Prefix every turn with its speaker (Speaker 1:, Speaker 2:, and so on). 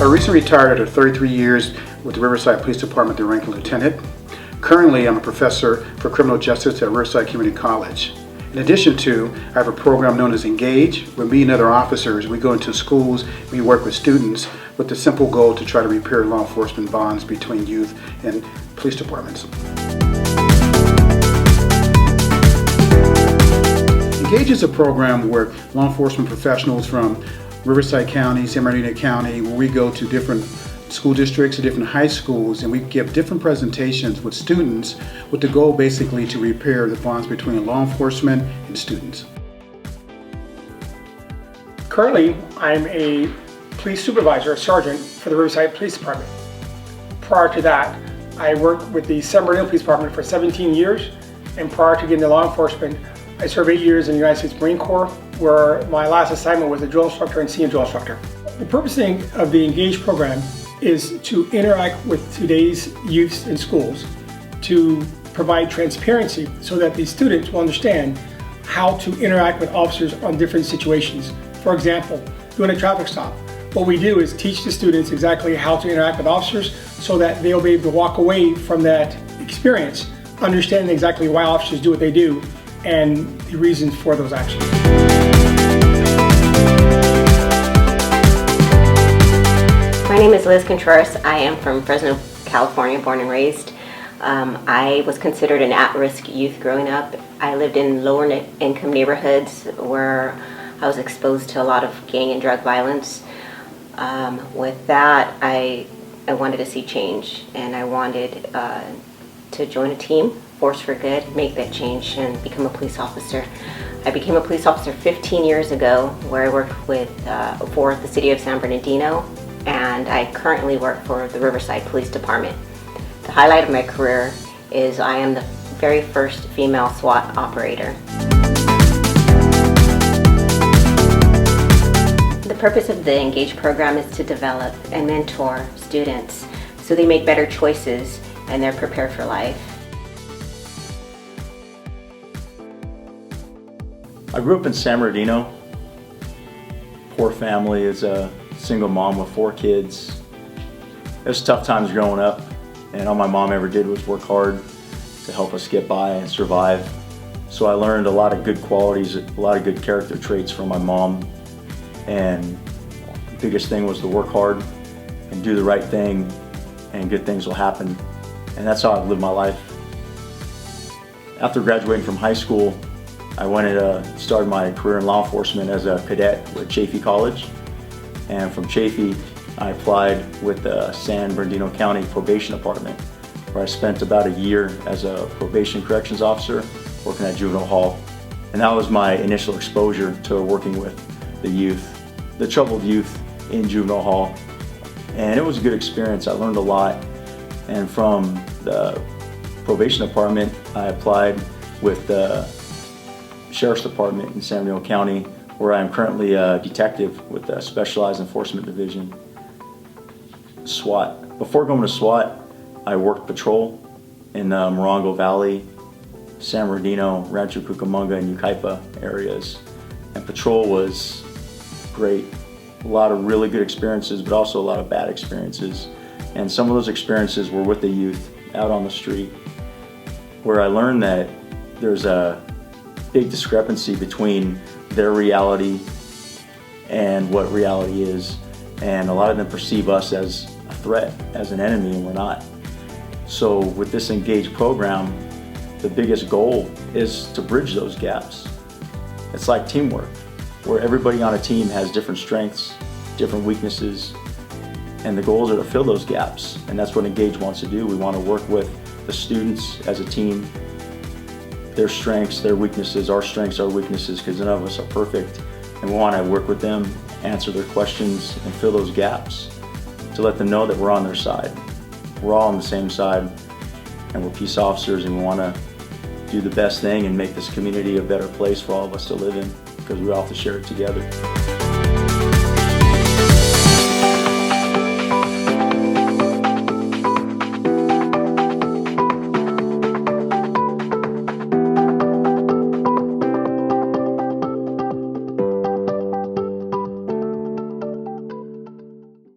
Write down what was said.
Speaker 1: I recently retired after 33 years with the Riverside Police Department, the rank of lieutenant. Currently, I'm a professor for criminal justice at Riverside Community College. In addition to, I have a program known as Engage. With me and other officers, we go into schools, we work with students with the simple goal to try to repair law enforcement bonds between youth and police departments. Engage is a program where law enforcement professionals from Riverside County, San Bernardino County, where we go to different school districts, to different high schools, and we give different presentations with students with the goal basically to repair the bonds between law enforcement and students.
Speaker 2: Currently, I'm a police supervisor, a sergeant for the Riverside Police Department. Prior to that, I worked with the San Bernardino Police Department for 17 years, and prior to getting into law enforcement, I served 8 years in the United States Marine Corps, where my last assignment was a drill instructor and senior drill instructor. The purpose of the Engage program is to interact with today's youths in schools, to provide transparency so that the students will understand how to interact with officers on different situations. For example, doing a traffic stop. What we do is teach the students exactly how to interact with officers so that they'll be able to walk away from that experience understanding exactly why officers do what they do and the reasons for those actions.
Speaker 3: My name is Liz Contreras. I am from Fresno, California, born and raised. I was considered an at-risk youth growing up. I lived in lower income neighborhoods where I was exposed to a lot of gang and drug violence. With that, I wanted to see change, and I wanted to join a team, Force for Good, make that change and become a police officer. I became a police officer 15 years ago, where I worked for the city of San Bernardino, and I currently work for the Riverside Police Department. The highlight of my career is I am the very first female SWAT operator. The purpose of the Engage program is to develop and mentor students so they make better choices and they're prepared for life.
Speaker 4: I grew up in San Bernardino. Poor family, as a single mom with 4 kids. It was tough times growing up, and all my mom ever did was work hard to help us get by and survive. So I learned a lot of good qualities, a lot of good character traits from my mom, and the biggest thing was to work hard and do the right thing, and good things will happen. And that's how I've lived my life. After graduating from high school, I went and started my career in law enforcement as a cadet with Chaffey College. And from Chaffey, I applied with the San Bernardino County Probation Department, where I spent about a year as a probation corrections officer working at juvenile hall. And that was my initial exposure to working with the youth, the troubled youth in juvenile hall. And it was a good experience. I learned a lot. And from the probation department, I applied with the Sheriff's Department in San Bernardino County, where I am currently a detective with the Specialized Enforcement Division, SWAT. Before going to SWAT, I worked patrol in the Morongo Valley, San Bernardino, Rancho Cucamonga, and Yucaipa areas. And patrol was great. A lot of really good experiences, but also a lot of bad experiences. And some of those experiences were with the youth out on the street, where I learned that there's a big discrepancy between their reality and what reality is. And a lot of them perceive us as a threat, as an enemy, and we're not. So with this Engage program, the biggest goal is to bridge those gaps. It's like teamwork, where everybody on a team has different strengths, different weaknesses, and the goals are to fill those gaps. And that's what Engage wants to do. We want to work with the students as a team, their strengths, their weaknesses, our strengths, our weaknesses, because none of us are perfect. And we want to work with them, answer their questions, and fill those gaps to let them know that we're on their side. We're all on the same side, and we're peace officers, and we want to do the best thing and make this community a better place for all of us to live in, because we all have to share it together.